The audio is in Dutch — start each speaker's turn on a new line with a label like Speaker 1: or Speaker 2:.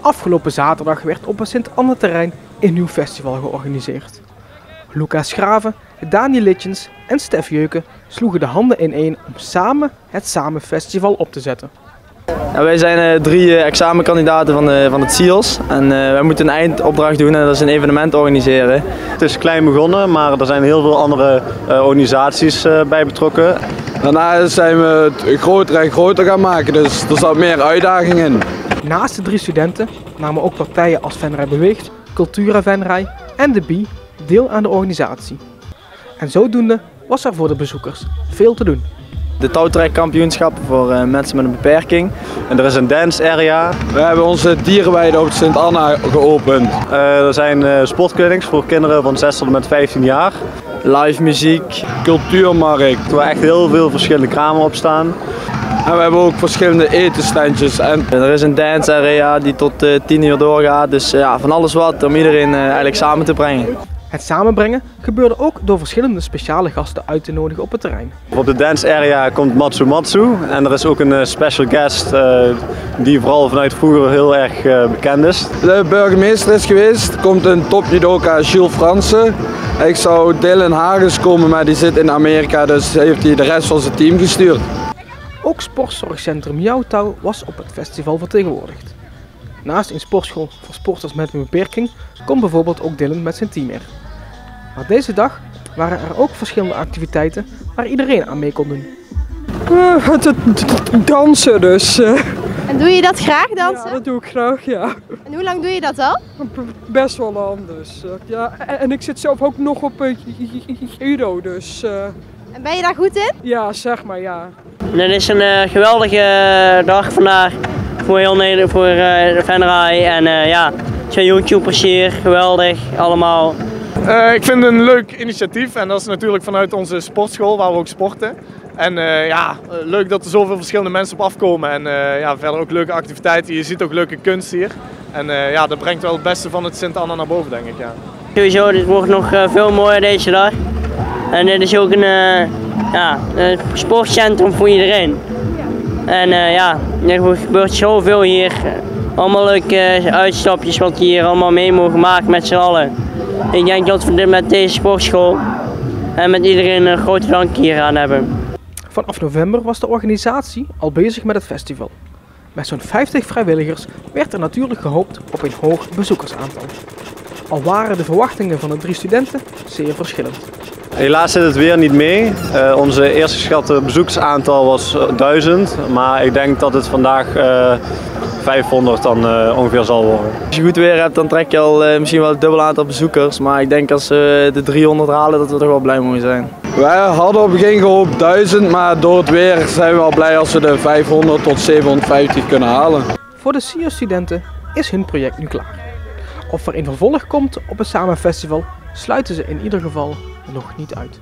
Speaker 1: Afgelopen zaterdag werd op het Sint-Anne-terrein een nieuw festival georganiseerd. Lucas Schraven, Daniel Litjens en Stef Jeuken sloegen de handen ineen om samen het Samen-festival op te zetten.
Speaker 2: Ja, wij zijn 3 examenkandidaten van het CIOS en wij moeten een eindopdracht doen en dat is een evenement organiseren.
Speaker 3: Het is klein begonnen, maar er zijn heel veel andere organisaties bij betrokken.
Speaker 4: Daarna zijn we het groter en groter gaan maken, dus er zat meer uitdaging in.
Speaker 1: Naast de 3 studenten namen ook partijen als Venray Beweegt, Cultura Venray en de BI deel aan de organisatie. En zodoende was er voor de bezoekers veel te doen.
Speaker 2: De touwtrekkampioenschappen voor mensen met een beperking.
Speaker 3: En er is een dance area.
Speaker 4: We hebben onze dierenweide op Sint-Anne geopend.
Speaker 3: Er zijn sportclinics voor kinderen van 6 tot en met 15 jaar.
Speaker 2: Live muziek.
Speaker 4: Cultuurmarkt.
Speaker 3: Waar echt heel veel verschillende kramen op staan.
Speaker 4: En we hebben ook verschillende etenstandjes. En
Speaker 2: er is een dance area die tot 10 uur doorgaat. Dus ja, van alles wat om iedereen eigenlijk samen te brengen.
Speaker 1: Het samenbrengen gebeurde ook door verschillende speciale gasten uit te nodigen op het terrein.
Speaker 3: Op de dance area komt Matsu Matsu en er is ook een special guest die vooral vanuit vroeger heel erg bekend is.
Speaker 4: De burgemeester is geweest, er komt een topjudoka Jules Fransen. Ik zou Dylan Hagens komen, maar die zit in Amerika, dus heeft hij de rest van zijn team gestuurd.
Speaker 1: Ook sportzorgcentrum Jouw Touw was op het festival vertegenwoordigd. Naast een sportschool voor sporters met een beperking komt bijvoorbeeld ook Dylan met zijn team er. Maar deze dag waren er ook verschillende activiteiten waar iedereen aan mee kon doen.
Speaker 5: Dansen dus.
Speaker 6: En doe je dat graag, dansen?
Speaker 5: Ja, dat doe ik graag, ja.
Speaker 6: En hoe lang doe je dat al?
Speaker 5: Best wel lang dus. Ja, en ik zit zelf ook nog op judo dus.
Speaker 6: En ben je daar goed in?
Speaker 5: Ja, zeg maar ja.
Speaker 7: Het is een geweldige dag vandaag voor heel Nederland, voor Venray en ja, het zijn YouTubers hier, geweldig allemaal.
Speaker 8: Ik vind het een leuk initiatief en dat is natuurlijk vanuit onze sportschool waar we ook sporten. En ja, leuk dat er zoveel verschillende mensen op afkomen en ja, verder ook leuke activiteiten. Je ziet ook leuke kunst hier en ja, dat brengt wel het beste van het Sint-Anne naar boven, denk ik. Ja.
Speaker 7: Sowieso, dit wordt nog veel mooier deze dag. En dit is ook een sportcentrum voor iedereen. En ja, er gebeurt zoveel hier. Allemaal leuke uitstapjes wat we hier allemaal mee mogen maken met z'n allen. Ik denk dat we dit met deze sportschool en met iedereen een grote dank hier aan hebben.
Speaker 1: Vanaf november was de organisatie al bezig met het festival. Met zo'n 50 vrijwilligers werd er natuurlijk gehoopt op een hoog bezoekersaantal. Al waren de verwachtingen van de 3 studenten zeer verschillend.
Speaker 3: Helaas zit het weer niet mee. Onze eerste geschatte bezoekersaantal was 1000, maar ik denk dat het vandaag 500 dan ongeveer zal worden.
Speaker 2: Als je goed weer hebt, dan trek je al misschien wel het dubbele aantal bezoekers. Maar ik denk als we de 300 halen, dat we toch wel blij mogen zijn.
Speaker 4: Wij hadden op het begin gehoopt 1000, maar door het weer zijn we al blij als we de 500 tot 750 kunnen halen.
Speaker 1: Voor de CIOS-studenten is hun project nu klaar. Of er een vervolg komt op het Samen Festival, sluiten ze in ieder geval nog niet uit.